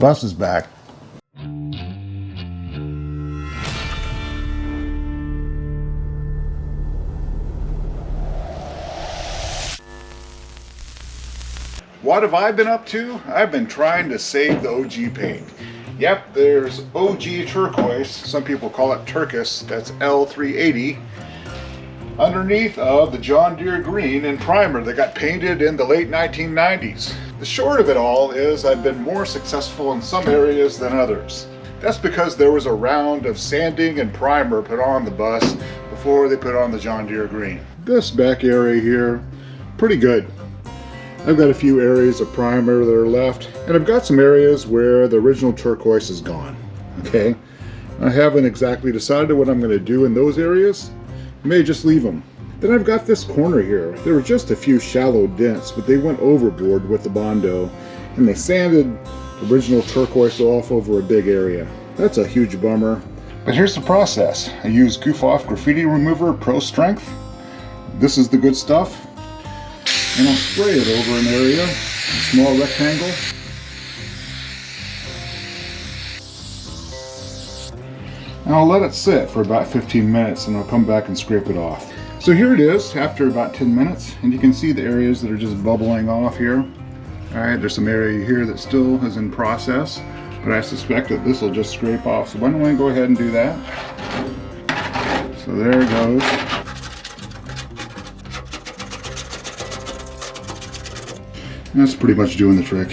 bus is back. What have I been up to? I've been trying to save the OG paint. Yep, there's OG turquoise, some people call it turquoise, that's L380, underneath of the John Deere green and primer that got painted in the late 1990s. The short of it all is I've been more successful in some areas than others. That's because there was a round of sanding and primer put on the bus before they put on the John Deere green. This back area here, pretty good. I've got a few areas of primer that are left, and I've got some areas where the original turquoise is gone. Okay, I haven't exactly decided what I'm going to do in those areas. I may just leave them. Then I've got this corner here. There were just a few shallow dents, but they went overboard with the Bondo, and they sanded the original turquoise off over a big area. That's a huge bummer. But here's the process. I use Goof Off Graffiti Remover Pro Strength. This is the good stuff. And I'll spray it over an area, a small rectangle. And I'll let it sit for about 15 minutes and I'll come back and scrape it off. So here it is after about 10 minutes, and you can see the areas that are just bubbling off here. Alright, there's some area here that still is in process, but I suspect that this will just scrape off. So why don't we go ahead and do that? So there it goes. That's pretty much doing the trick.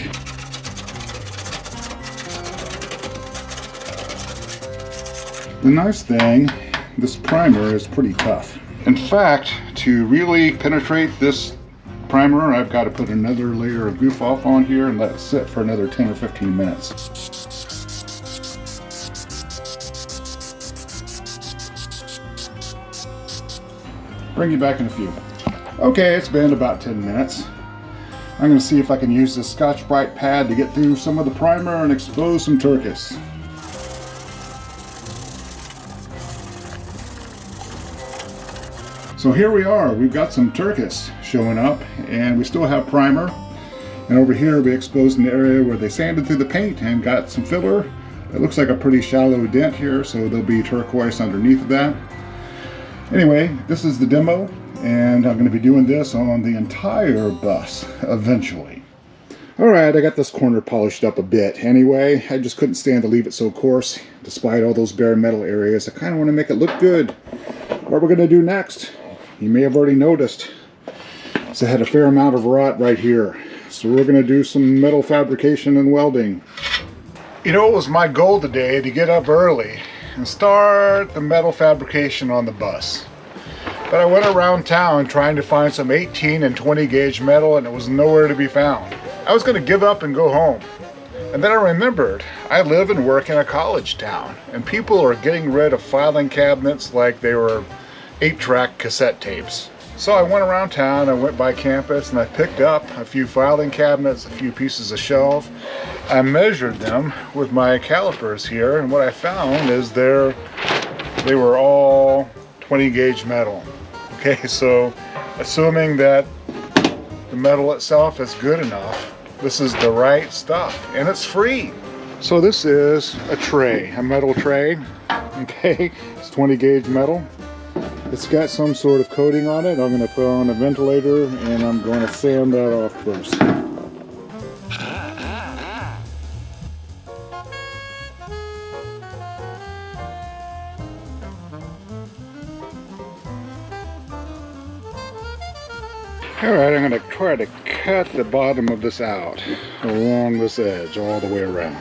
The nice thing, this primer is pretty tough. In fact, to really penetrate this primer, I've got to put another layer of Goof Off on here and let it sit for another 10 or 15 minutes. Bring you back in a few. Okay, it's been about 10 minutes. I'm going to see if I can use this Scotch-Brite pad to get through some of the primer and expose some turquoise. So here we are, we've got some turquoise showing up, and we still have primer. And over here we exposed an area where they sanded through the paint and got some filler. It looks like a pretty shallow dent here, so there'll be turquoise underneath of that. Anyway, this is the demo. And I'm going to be doing this on the entire bus eventually. Alright, I got this corner polished up a bit. Anyway, I just couldn't stand to leave it so coarse. Despite all those bare metal areas, I kind of want to make it look good. What we're going to do next, you may have already noticed, is I had a fair amount of rot right here. So we're going to do some metal fabrication and welding. You know, it was my goal today to get up early and start the metal fabrication on the bus. But I went around town trying to find some 18 and 20 gauge metal, and it was nowhere to be found. I was going to give up and go home. And then I remembered, I live and work in a college town, and people are getting rid of filing cabinets like they were 8-track cassette tapes. So I went around town, I went by campus, and I picked up a few filing cabinets, a few pieces of shelf. I measured them with my calipers here, and what I found is they were all 20 gauge metal. Okay, so assuming that the metal itself is good enough, this is the right stuff, and it's free. So this is a tray, a metal tray. Okay, it's 20 gauge metal. It's got some sort of coating on it. I'm going to put on a ventilator and I'm going to sand that off first. Alright, I'm going to try to cut the bottom of this out along this edge all the way around.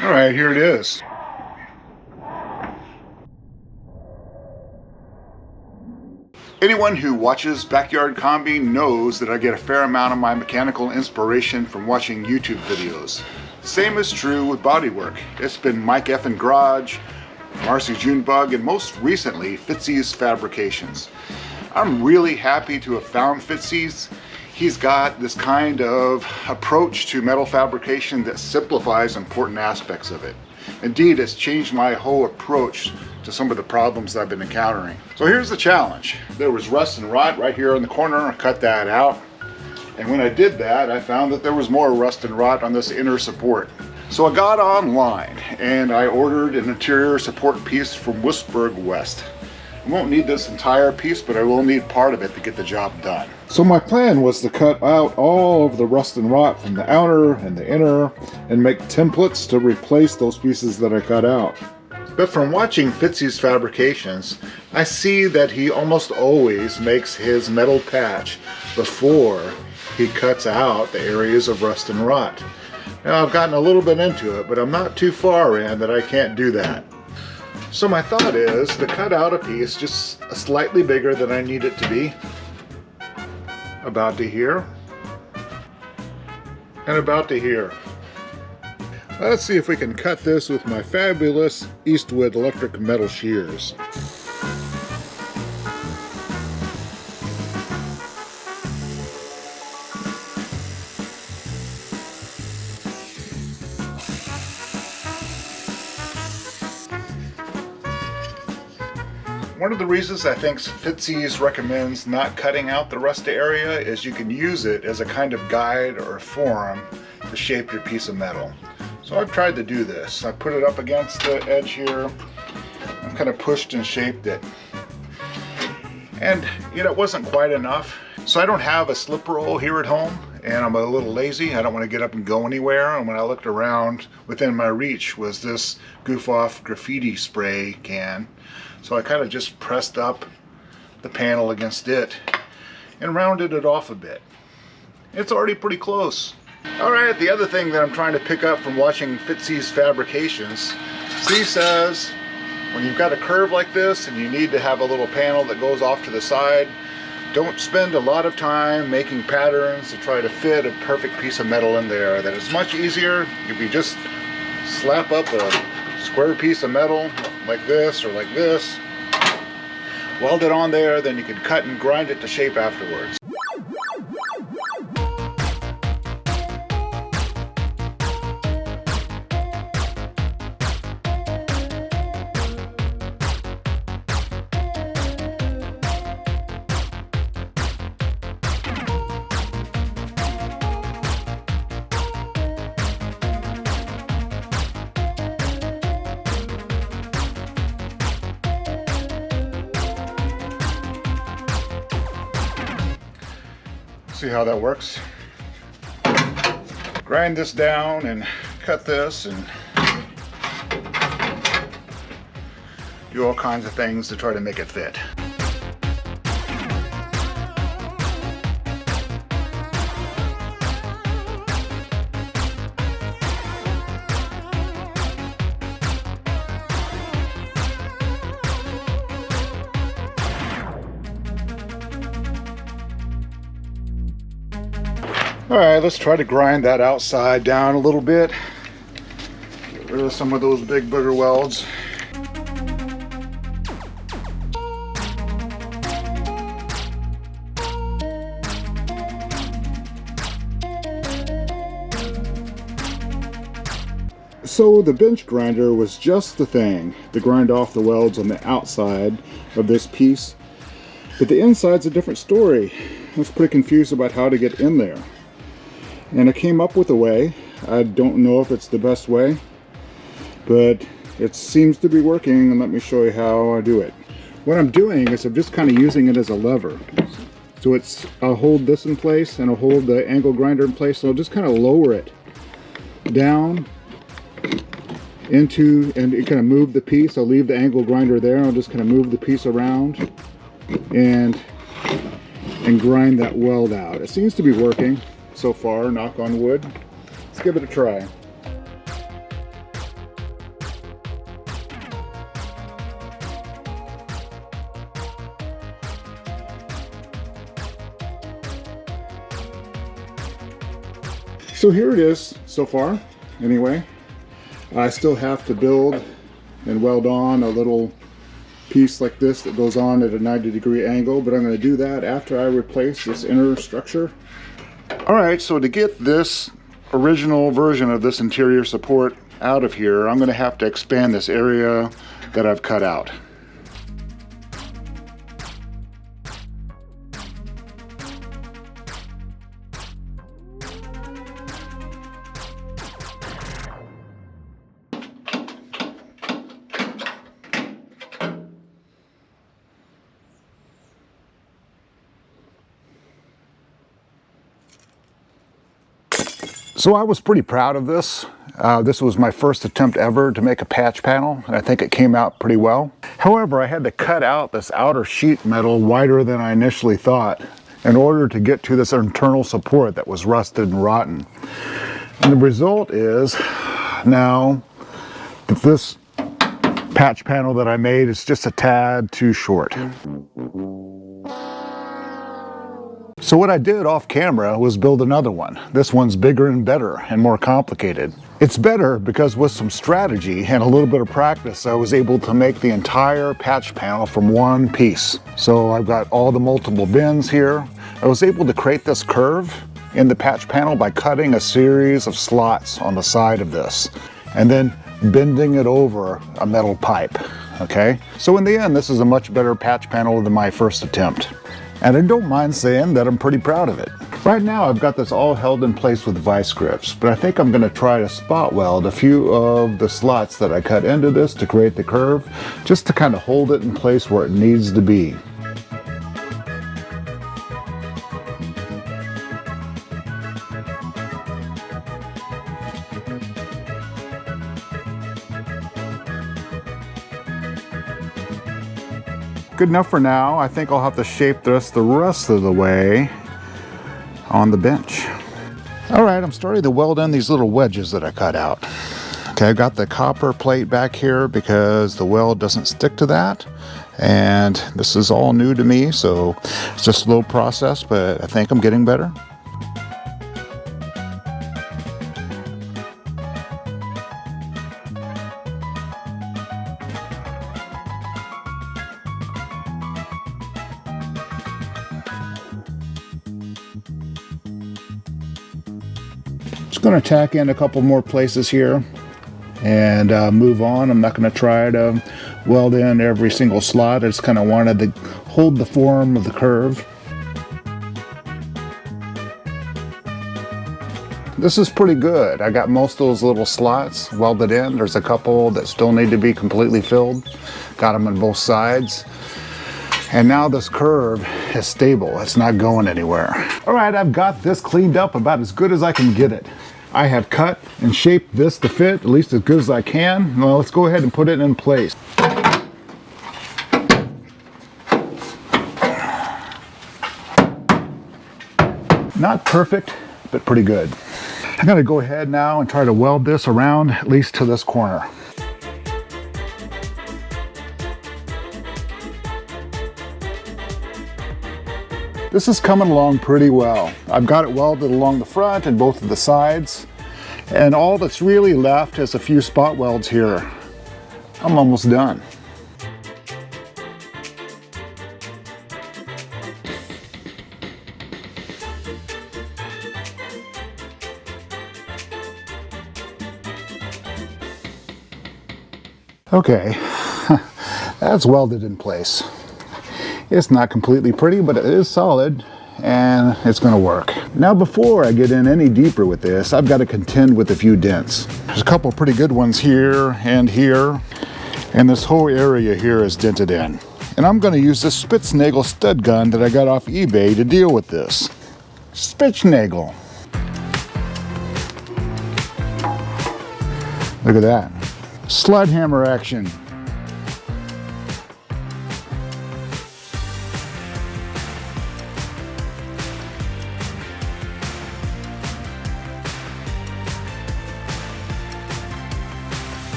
Alright, here it is. Anyone who watches Backyard Kombi knows that I get a fair amount of my mechanical inspiration from watching YouTube videos. Same is true with bodywork. It's been Mike F. and Garage, Marcy Junebug, and most recently Fitzy's Fabrications. I'm really happy to have found Fitzy's. He's got this kind of approach to metal fabrication that simplifies important aspects of it. Indeed, it's changed my whole approach to some of the problems I've been encountering. So here's the challenge. There was rust and rot right here in the corner. I cut that out. And when I did that, I found that there was more rust and rot on this inner support. So I got online and I ordered an interior support piece from Wurzburg West. I won't need this entire piece, but I will need part of it to get the job done. So my plan was to cut out all of the rust and rot from the outer and the inner and make templates to replace those pieces that I cut out. But from watching Fitzy's Fabrications, I see that he almost always makes his metal patch before he cuts out the areas of rust and rot. Now I've gotten a little bit into it, but I'm not too far in that I can't do that. So my thought is to cut out a piece just slightly bigger than I need it to be. About to here. And about to here. Let's see if we can cut this with my fabulous Eastwood electric metal shears. One of the reasons I think Fitzy's recommends not cutting out the rusty area is you can use it as a kind of guide or a forum to shape your piece of metal. So I've tried to do this. I put it up against the edge here. I've kind of pushed and shaped it. And you know, it wasn't quite enough. So I don't have a slip roll here at home, and I'm a little lazy. I don't want to get up and go anywhere. And when I looked around, within my reach was this goof off graffiti spray can. So I kind of just pressed up the panel against it and rounded it off a bit. It's already pretty close. Alright, the other thing that I'm trying to pick up from watching Fitzy's Fabrications, he says when you've got a curve like this and you need to have a little panel that goes off to the side, don't spend a lot of time making patterns to try to fit a perfect piece of metal in there. That it's much easier if you just slap up a square piece of metal like this or like this, weld it on there, then you can cut and grind it to shape afterwards. See how that works? Grind this down and cut this and do all kinds of things to try to make it fit. Alright, let's try to grind that outside down a little bit. Get rid of some of those big booger welds. So the bench grinder was just the thing to grind off the welds on the outside of this piece. But the inside's a different story. I was pretty confused about how to get in there. And I came up with a way. I don't know if it's the best way, but it seems to be working, and let me show you how I do it. What I'm doing is I'm just kind of using it as a lever. So I'll hold this in place and I'll hold the angle grinder in place, so I'll just kind of lower it down into, and it kind of move the piece. I'll leave the angle grinder there, I'll just kind of move the piece around and grind that weld out. It seems to be working so far, knock on wood. Let's give it a try. So here it is so far, anyway. I still have to build and weld on a little piece like this that goes on at a 90-degree angle, but I'm going to do that after I replace this inner structure. Alright, so to get this original version of this interior support out of here, I'm going to have to expand this area that I've cut out. So I was pretty proud of this. This was my first attempt ever to make a patch panel, and I think it came out pretty well. However, I had to cut out this outer sheet metal wider than I initially thought in order to get to this internal support that was rusted and rotten. And the result is now that this patch panel that I made is just a tad too short. So what I did off camera was build another one. This one's bigger and better and more complicated. It's better because with some strategy and a little bit of practice, I was able to make the entire patch panel from one piece. So I've got all the multiple bends here. I was able to create this curve in the patch panel by cutting a series of slots on the side of this and then bending it over a metal pipe, okay? So in the end, this is a much better patch panel than my first attempt. And I don't mind saying that I'm pretty proud of it. Right now I've got this all held in place with vice grips, but I think I'm going to try to spot weld a few of the slots that I cut into this to create the curve, just to kind of hold it in place where it needs to be. Good enough for now. I think I'll have to shape this the rest of the way on the bench. All right, I'm starting to weld in these little wedges that I cut out. Okay, I've got the copper plate back here because the weld doesn't stick to that. And this is all new to me, so it's a slow process, but I think I'm getting better. Just going to tack in a couple more places here and move on. I'm not going to try to weld in every single slot. I just kind of wanted to hold the form of the curve. This is pretty good. I got most of those little slots welded in. There's a couple that still need to be completely filled. Got them on both sides. And now this curve is stable. It's not going anywhere. All right, I've got this cleaned up about as good as I can get it. I have cut and shaped this to fit, at least as good as I can. Well, let's go ahead and put it in place. Not perfect, but pretty good. I'm gonna go ahead now and try to weld this around at least to this corner. This is coming along pretty well. I've got it welded along the front and both of the sides. And all that's really left is a few spot welds here. I'm almost done. Okay, that's welded in place. It's not completely pretty, but it is solid and it's going to work. Now before I get in any deeper with this, I've got to contend with a few dents. There's a couple pretty good ones here, and this whole area here is dented in. And I'm going to use this Spitznagel stud gun that I got off eBay to deal with this. Spitznagel. Look at that. Slide hammer action.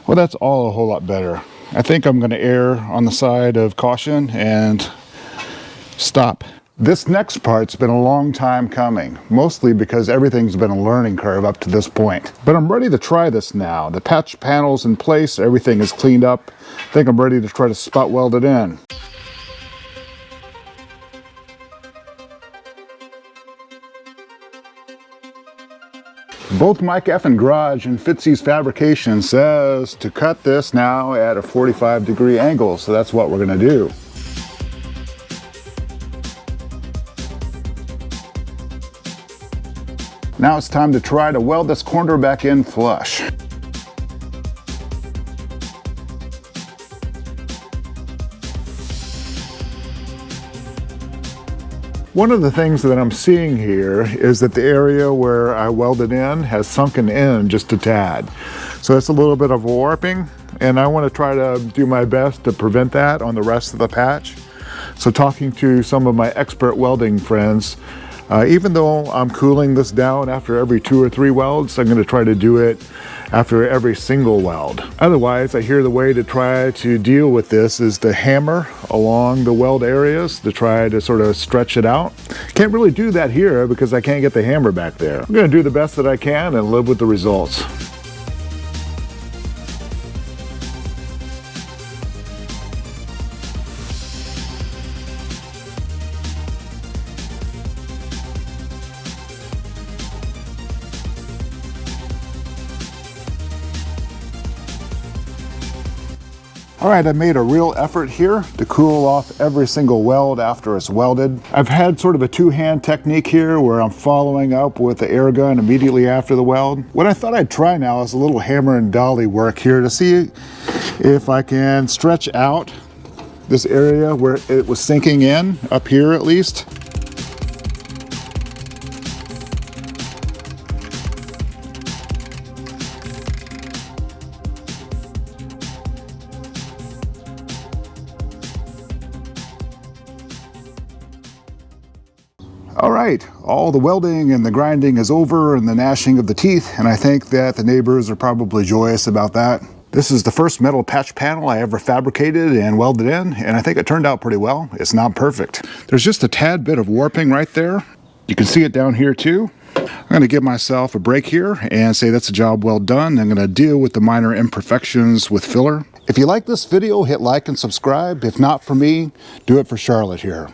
Well, that's all a whole lot better. I think I'm going to err on the side of caution and stop. This next part's been a long time coming, mostly because everything's been a learning curve up to this point. But I'm ready to try this now. The patch panel's in place, everything is cleaned up. I think I'm ready to try to spot weld it in. Both Mike F and Garage and Fitzy's Fabrication says to cut this now at a 45-degree angle, so that's what we're going to do. Now it's time to try to weld this corner back in flush. One of the things that I'm seeing here is that the area where I welded in has sunken in just a tad. So it's a little bit of warping, and I want to try to do my best to prevent that on the rest of the patch. So talking to some of my expert welding friends, even though I'm cooling this down after every 2 or 3 welds, I'm going to try to do it after every single weld. Otherwise, I hear the way to try to deal with this is to hammer along the weld areas to try to sort of stretch it out. Can't really do that here because I can't get the hammer back there. I'm going to do the best that I can and live with the results. All right, I made a real effort here to cool off every single weld after it's welded. I've had sort of a two-hand technique here where I'm following up with the air gun immediately after the weld. What I thought I'd try now is a little hammer and dolly work here to see if I can stretch out this area where it was sinking in, up here at least. All right, all the welding and the grinding is over and the gnashing of the teeth, and I think that the neighbors are probably joyous about that. This is the first metal patch panel I ever fabricated and welded in, and I think it turned out pretty well. It's not perfect. There's just a tad bit of warping right there. You can see it down here too. I'm going to give myself a break here and say that's a job well done. I'm going to deal with the minor imperfections with filler. If you like this video, hit like and subscribe. If not for me, do it for Charlotte here.